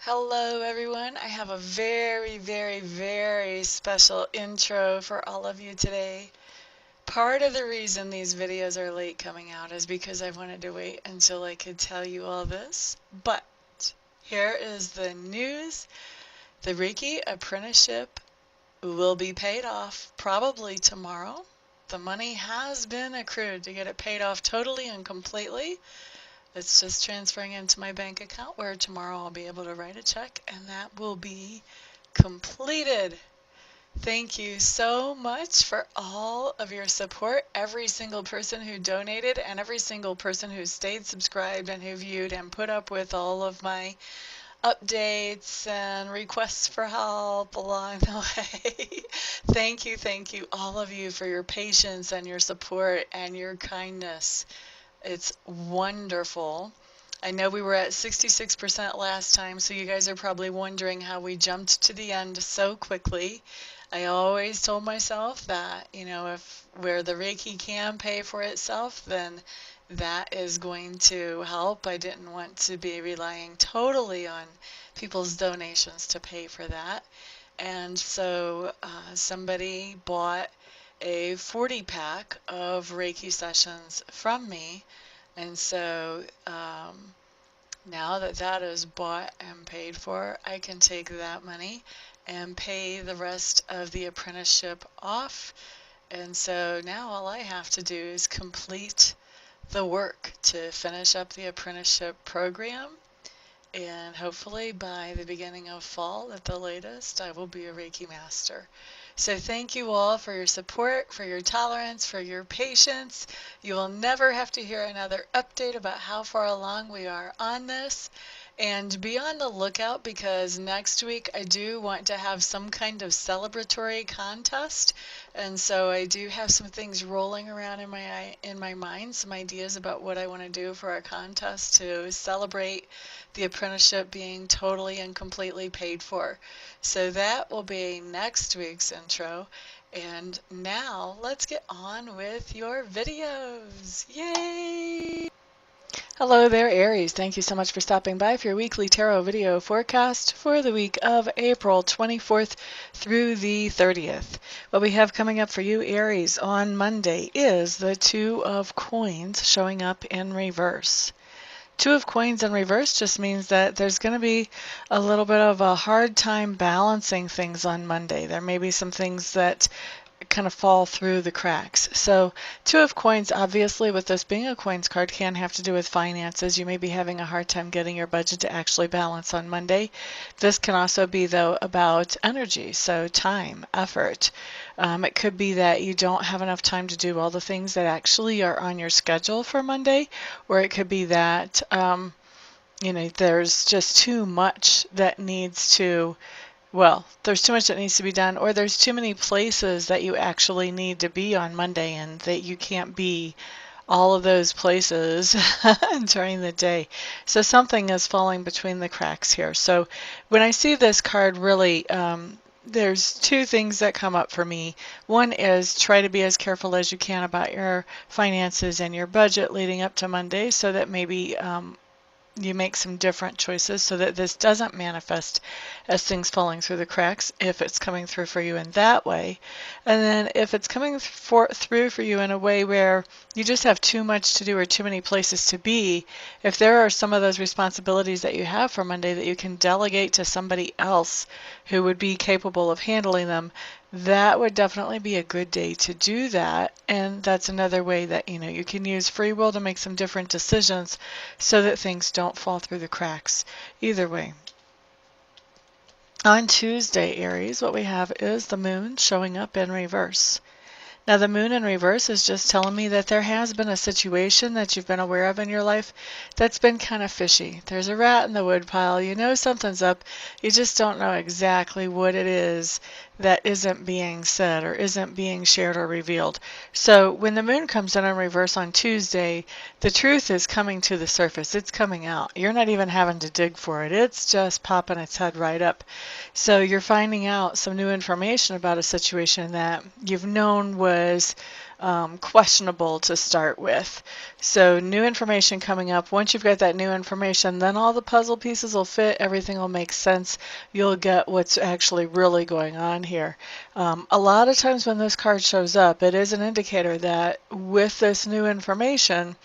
Hello everyone. I have a very special intro for all of you today. Part of the reason these videos are late coming out is because I wanted to wait until I could tell you all this. But here is the news. The Reiki apprenticeship will be paid off probably tomorrow. The money has been accrued to get it paid off totally and completely. It's just transferring into my bank account where tomorrow I'll be able to write a check and that will be completed. Thank you so much for all of your support, every single person who donated and every single person who stayed subscribed and who viewed and put up with all of my updates and requests for help along the way. Thank you, all of you for your patience and your support and your kindness. It's wonderful. I know we were at 66% last time, so you guys are probably wondering how we jumped to the end so quickly. I always told myself that, if where the Reiki can pay for itself, then that is going to help. I didn't want to be relying totally on people's donations to pay for that. And so somebody bought a 40 pack of Reiki sessions from me. And so now that that is bought and paid for, I can take that money and pay the rest of the apprenticeship off. And so now all I have to do is complete the work to finish up the apprenticeship program. And hopefully by the beginning of fall at the latest, I will be a Reiki master. So thank you all for your support, for your tolerance, for your patience. You will never have to hear another update about how far along we are on this. And be on the lookout because next week I do want to have some kind of celebratory contest. And so I do have some things rolling around in my mind, some ideas about what I want to do for a contest to celebrate the apprenticeship being totally and completely paid for. So that will be next week's intro. And now let's get on with your videos. Yay! Hello there, Aries. Thank you so much for stopping by for your weekly tarot video forecast for the week of April 24th through the 30th. What we have coming up for you, Aries, on Monday is the Two of Coins showing up in reverse. Two of Coins in reverse just means that there's going to be a little bit of a hard time balancing things on Monday. There may be some things that kind of fall through the cracks. So Two of Coins, obviously, with this being a coins card, can have to do with finances. You may be having a hard time getting your budget to actually balance on Monday. This can also be, though, about energy, so time, effort. It could be that you don't have enough time to do all the things that actually are on your schedule for Monday, or it could be that there's just too much that needs to there's too much that needs to be done, or there's too many places that you actually need to be on Monday and that you can't be all of those places during the day. So something is falling between the cracks here. So when I see this card, really, there's two things that come up for me. One is try to be as careful as you can about your finances and your budget leading up to Monday so that maybe you make some different choices so that this doesn't manifest as things falling through the cracks if it's coming through for you in that way. And then if it's coming through for you in a way where you just have too much to do or too many places to be, if there are some of those responsibilities that you have for Monday that you can delegate to somebody else who would be capable of handling them, that would definitely be a good day to do that. And that's another way that you can use free will to make some different decisions so that things don't fall through the cracks. Either way. On Tuesday, Aries, what we have is the moon showing up in reverse. Now, the moon in reverse is just telling me that there has been a situation that you've been aware of in your life that's been kind of fishy. There's a rat in the woodpile. You know something's up. You just don't know exactly what it is that isn't being said or isn't being shared or revealed. So when the moon comes in reverse on Tuesday, the truth is coming to the surface. It's coming out. You're not even having to dig for it. It's just popping its head right up. So you're finding out some new information about a situation that you've known was questionable to start with. So new information coming up. Once you've got that new information, then all the puzzle pieces will fit. Everything will make sense. You'll get what's actually really going on here. A lot of times when this card shows up, it is an indicator that with this new information,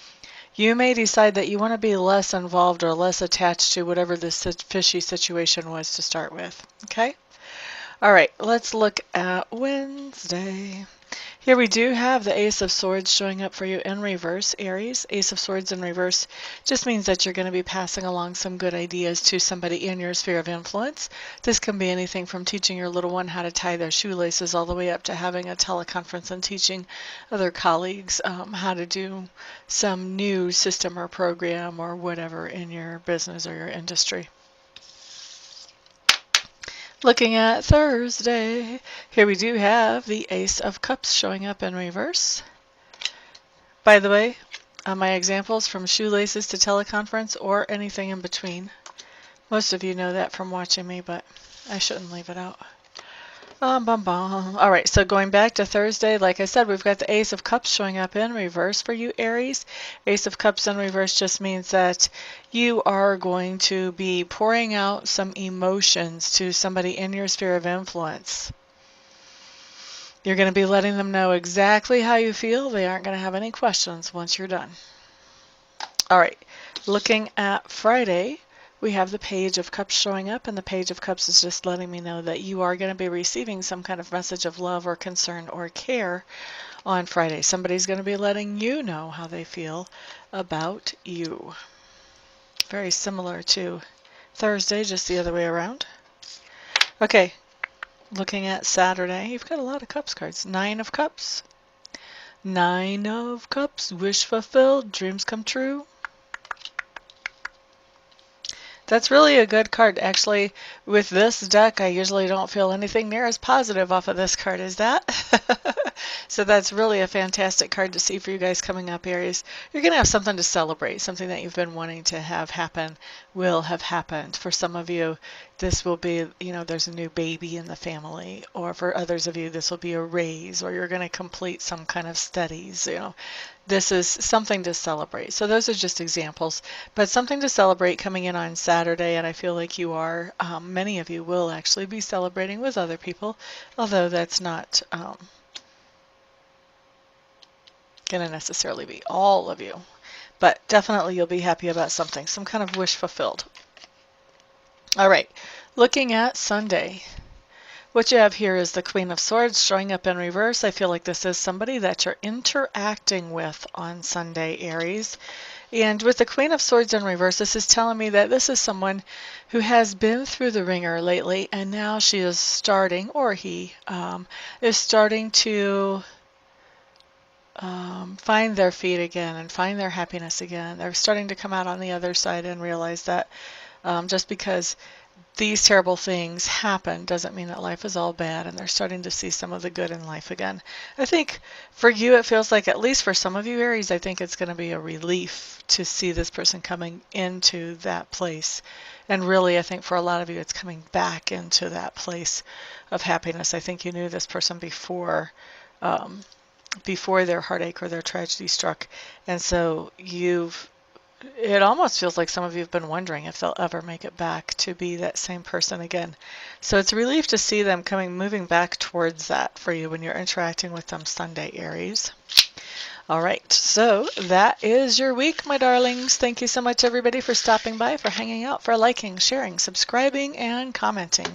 you may decide that you want to be less involved or less attached to whatever this fishy situation was to start with. Okay? All right, let's look at Wednesday. Here we do have the Ace of Swords showing up for you in reverse, Aries. Ace of Swords in reverse just means that you're going to be passing along some good ideas to somebody in your sphere of influence. This can be anything from teaching your little one how to tie their shoelaces all the way up to having a teleconference and teaching other colleagues how to do some new system or program or whatever in your business or your industry. Looking at Thursday, here we do have the Ace of Cups showing up in reverse. By the way, my examples from shoelaces to teleconference or anything in between. Most of you know that from watching me, but I shouldn't leave it out. All right, so going back to Thursday, like I said, we've got the Ace of Cups showing up in reverse for you, Aries. Ace of Cups in reverse just means that you are going to be pouring out some emotions to somebody in your sphere of influence. You're going to be letting them know exactly how you feel. They aren't going to have any questions once you're done. All right, looking at Friday, we have the Page of Cups showing up, and the Page of Cups is just letting me know that you are going to be receiving some kind of message of love or concern or care on Friday. Somebody's going to be letting you know how they feel about you. Very similar to Thursday, just the other way around. Okay, looking at Saturday, you've got a lot of Cups cards. 9 of Cups. 9 of Cups, wish fulfilled, dreams come true. That's really a good card. Actually, with this deck, I usually don't feel anything near as positive off of this card as that. So that's really a fantastic card to see for you guys coming up, Aries. You're going to have something to celebrate. Something that you've been wanting to have happen will have happened. For some of you, this will be, there's a new baby in the family. Or for others of you, this will be a raise, or you're going to complete some kind of studies, This is something to celebrate. So those are just examples, but something to celebrate coming in on Saturday, and I feel like you are. Many of you will actually be celebrating with other people, although that's not going to necessarily be all of you. But definitely you'll be happy about something, some kind of wish fulfilled. All right, looking at Sunday. What you have here is the Queen of Swords showing up in reverse. I feel like this is somebody that you're interacting with on Sunday, Aries. And with the Queen of Swords in reverse, this is telling me that this is someone who has been through the ringer lately, and now she is starting, or he is starting to find their feet again and find their happiness again. They're starting to come out on the other side and realize that just because these terrible things happen doesn't mean that life is all bad, and they're starting to see some of the good in life again. I think for you it feels like, at least for some of you Aries, I think it's going to be a relief to see this person coming into that place. And really, I think for a lot of you it's coming back into that place of happiness. I think you knew this person before their heartache or their tragedy struck, and so it almost feels like some of you have been wondering if they'll ever make it back to be that same person again. So it's a relief to see them moving back towards that for you when you're interacting with them Sunday, Aries. All right, so that is your week, my darlings. Thank you so much, everybody, for stopping by, for hanging out, for liking, sharing, subscribing, and commenting.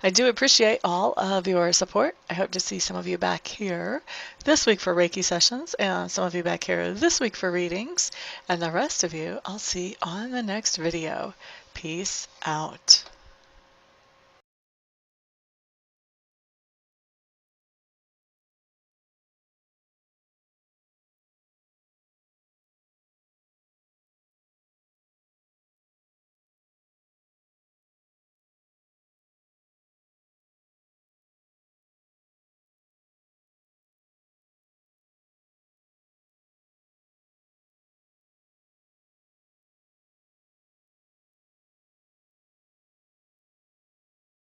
I do appreciate all of your support. I hope to see some of you back here this week for Reiki sessions, and some of you back here this week for readings, and the rest of you I'll see on the next video. Peace out.